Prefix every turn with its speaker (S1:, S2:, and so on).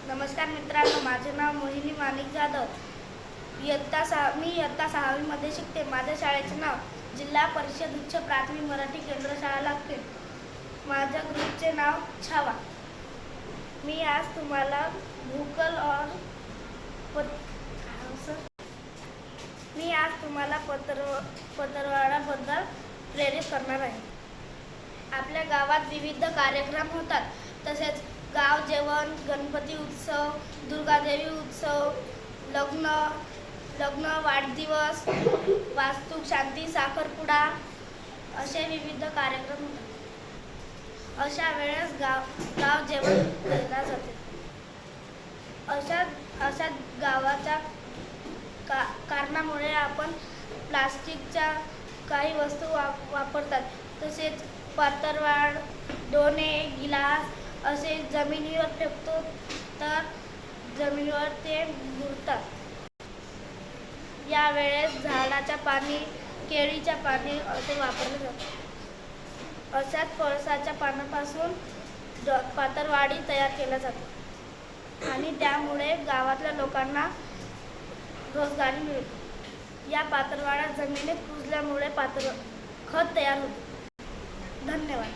S1: नमस्कार मित्रांनो, माझे नाव मोहिनी माणिक जाधव. मी इयत्ता 6वी मध्ये शिकते. माझ्या शाळेचे नाव जिल्हा परिषद उच्च प्राथमिक मराठी केंद्र शाळा लागते. माझ्या ग्रुपचे नाव छावा. मी आज तुम्हाला पत्रव्यवहाराबद्दल प्रेरित करणार आहे. आपल्या गावात विविध कार्यक्रम होतात. तसेच गाव जेवण, गणपती उत्सव, दुर्गादेवी उत्सव, लग्न, वाढदिवस, वास्तू शांती, साखरपुडा असे विविध कार्यक्रम होतात. अशा वेळेस गाव जेवण केले जाते. अशा गावाच्या कारणामुळे आपण प्लास्टिकच्या काही वस्तू वापरतात. तसेच पत्रावळ, दोणे, गिलास असे जमिनीवर फेकतो तर जमिनीवर ते मुरतात. यावेळेस झाडाच्या पाने, केळीच्या पाने असे वापरले जातात. अशाच पळसाच्या पानापासून पत्रावळी तयार केल्या जातात आणि त्यामुळे गावातल्या लोकांना रोजगारी मिळते. या पत्रावळ्या जमिनीत कुजल्यामुळे खत तयार होते. धन्यवाद.